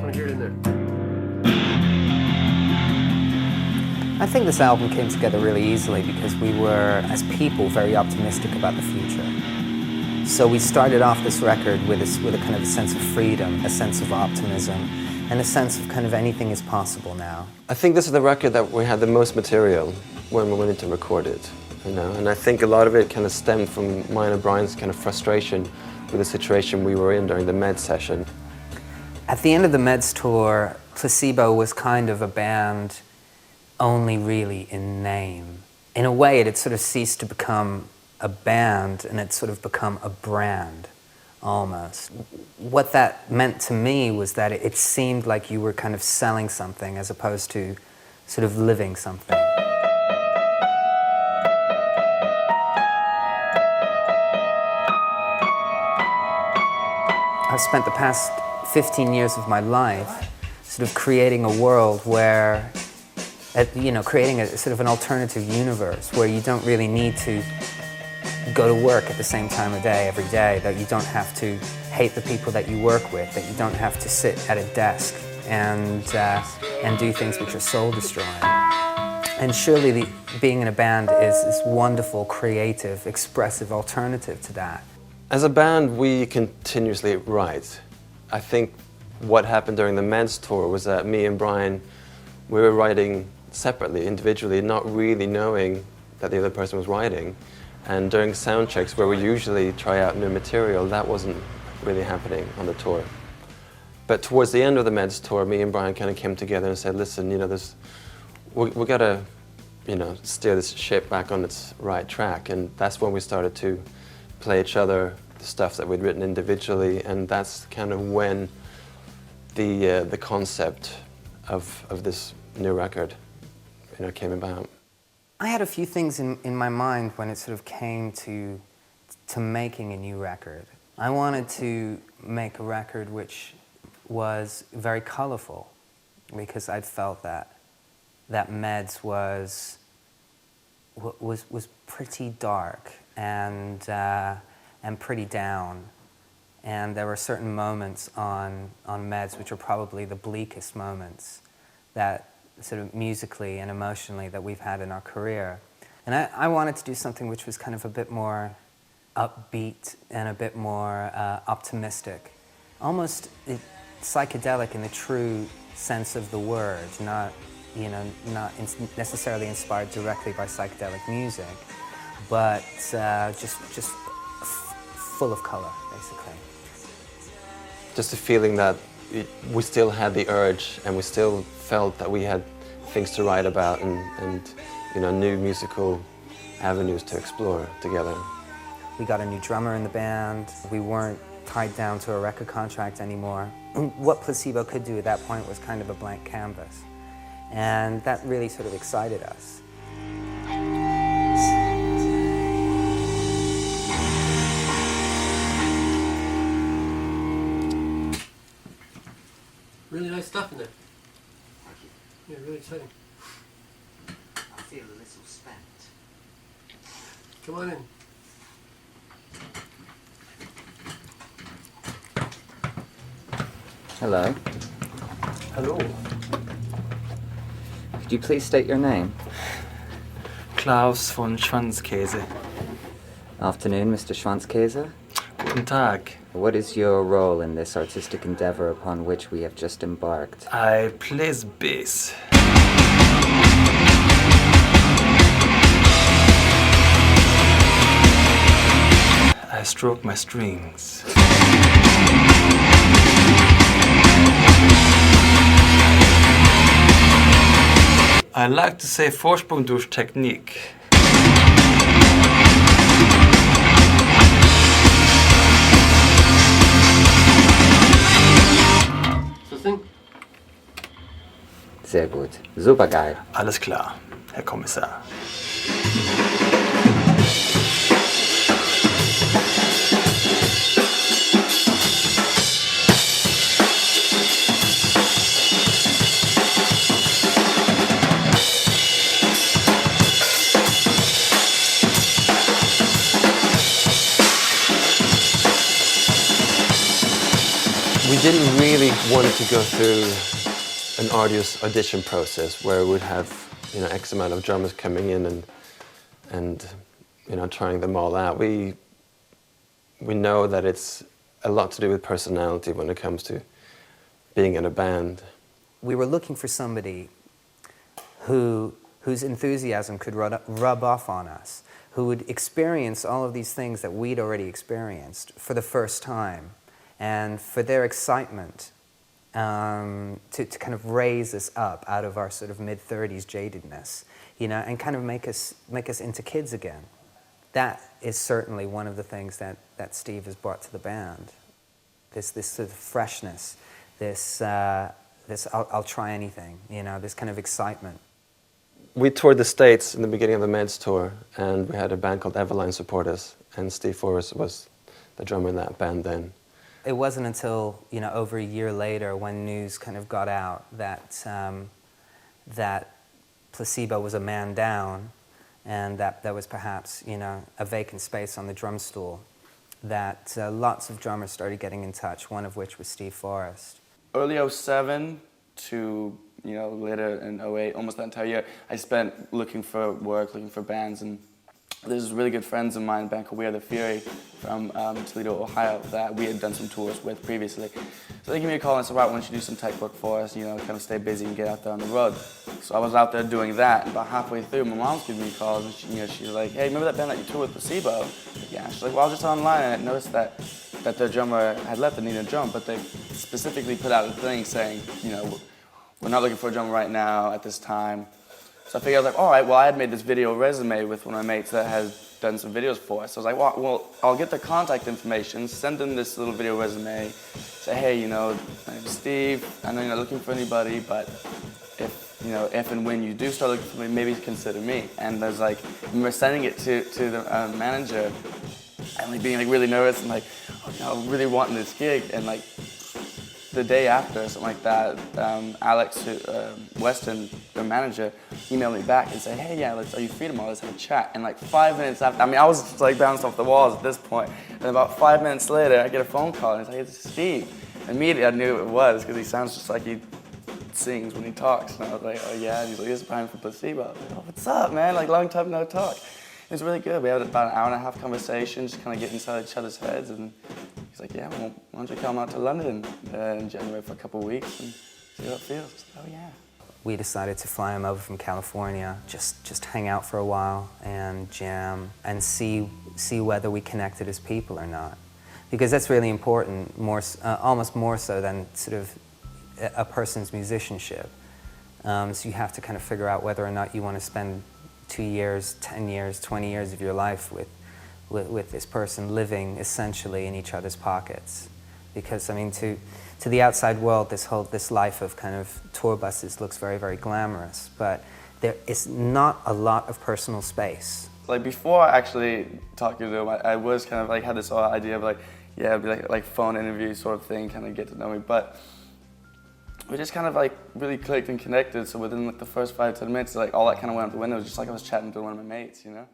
want to hear it in there. I think this album came together really easily because we were, as people, very optimistic about the future. So we started off this record with a kind of a sense of freedom, a sense of optimism, and a sense of kind of anything is possible now. I think this is the record that we had the most material when we went to record it, you know, and I think a lot of it kind of stemmed from mine and Brian's kind of frustration with the situation we were in during the Meds session. At the end of the Meds tour, Placebo was kind of a band only really in name. In a way, it had sort of ceased to become a band and it sort of become a brand, almost. What that meant to me was that it seemed like you were kind of selling something as opposed to sort of living something. I've spent the past 15 years of my life sort of creating a world where, creating a sort of an alternative universe where you don't really need to go to work at the same time of day every day, that you don't have to hate the people that you work with, that you don't have to sit at a desk and do things which are soul destroying. And surely being in a band is this wonderful, creative, expressive alternative to that. As a band, we continuously write. I think what happened during the Meds tour was that me and Brian, we were writing separately, individually, not really knowing that the other person was writing. And during sound checks, where we usually try out new material, that wasn't really happening on the tour. But towards the end of the Meds tour, me and Brian kind of came together and said, listen, we gotta, steer this ship back on its right track. And that's when we started to play each other the stuff that we'd written individually, and that's kind of when the concept of this new record came about. I had a few things in my mind when it sort of came to making a new record. I wanted to make a record which was very colorful, because I'd felt that Meds was pretty dark and pretty down. And there were certain moments on Meds which were probably the bleakest moments that sort of musically and emotionally that we've had in our career. And I wanted to do something which was kind of a bit more upbeat and a bit more optimistic. Almost psychedelic in the true sense of the word, not necessarily inspired directly by psychedelic music, but just full of color, basically. Just the feeling that we still had the urge, and we still felt that we had things to write about and new musical avenues to explore together. We got a new drummer in the band. We weren't tied down to a record contract anymore. What Placebo could do at that point was kind of a blank canvas, and that really sort of excited us. Really nice stuff in there. Yeah, really exciting. I feel a little spent. Come on in. Hello. Hello. Could you please state your name? Klaus von Schwanzkäse. Afternoon, Mr. Schwanzkäse. Guten Tag. What is your role in this artistic endeavor upon which we have just embarked? I plays bass. I stroke my strings. I like to say Vorsprung durch Technik. So sing. Sehr gut. Supergeil. Alles klar, Herr Kommissar. We didn't really want to go through an arduous audition process where we'd have, you know, X amount of drummers coming in and you know, trying them all out. We know that it's a lot to do with personality when it comes to being in a band. We were looking for somebody whose enthusiasm could rub off on us, who would experience all of these things that we'd already experienced for the first time, and for their excitement to kind of raise us up out of our sort of mid-30s jadedness, you know, and kind of make us into kids again. That is certainly one of the things that Steve has brought to the band. This sort of freshness, this I'll try anything, you know, this kind of excitement. We toured the States in the beginning of the Meds tour, and we had a band called Everline support us, and Steve Forrest was the drummer in that band then. It wasn't until, you know, over a year later when news kind of got out that that Placebo was a man down, and that there was perhaps, you know, a vacant space on the drum stool, that lots of drummers started getting in touch, one of which was Steve Forrest. Early 07 to, you know, later in 08, almost that entire year, I spent looking for work, looking for bands, and there's really good friends of mine, a band called We Are the Fury from Toledo, Ohio, that we had done some tours with previously. So they gave me a call and said, right, why don't you do some tech work for us, you know, kind of stay busy and get out there on the road. So I was out there doing that, and about halfway through, my mom's giving me calls, and she, you know, she's like, hey, remember that band that you toured with, Placebo? Yeah, she's like, well, I was just online, and I noticed that their drummer had left and needed a drum, but they specifically put out a thing saying, you know, we're not looking for a drummer right now at this time. So I figured, I was like, all right, well, I had made this video resume with one of my mates that has done some videos for us. So I was like, well, I'll get their contact information, send them this little video resume, say, hey, you know, my name's Steve, I know you're not looking for anybody, but if, you know, if and when you do start looking for me, maybe consider me. And there's like, I remember sending it to the manager, and like being like really nervous and like, oh, you know, really wanting this gig, and like, the day after, something like that, Alex Weston, the manager, emailed me back and said, hey, yeah, are you free tomorrow? Let's have a chat. And like 5 minutes after, I mean, I was just like bounced off the walls at this point. And about 5 minutes later, I get a phone call, and he's like, it's Steve. Immediately, I knew who it was, because he sounds just like he sings when he talks. And I was like, oh yeah, and he's like, this is Brian from Placebo. I was like, oh, what's up, man? Like, long time no talk. It was really good. We had about an hour and a half conversation, just kind of getting inside each other's heads. And he's like, yeah, well, why don't you come out to London in January for a couple of weeks and see how it feels? Oh, yeah. We decided to fly him over from California, just hang out for a while and jam and see whether we connected as people or not. Because that's really important, almost more so than sort of a person's musicianship. So you have to kind of figure out whether or not you want to spend 2 years, 10 years, 20 years of your life with this person living essentially in each other's pockets. Because, I mean, to the outside world, this life of kind of tour buses looks very, very glamorous, but there is not a lot of personal space. Like, before actually talking to him, I was kind of like, had this idea of like, yeah, it'd be like phone interview sort of thing, kind of get to know me, but we just kind of like really clicked and connected, so within like the first 5-10 minutes, like all that kind of went out the window. It was just like I was chatting to one of my mates, you know?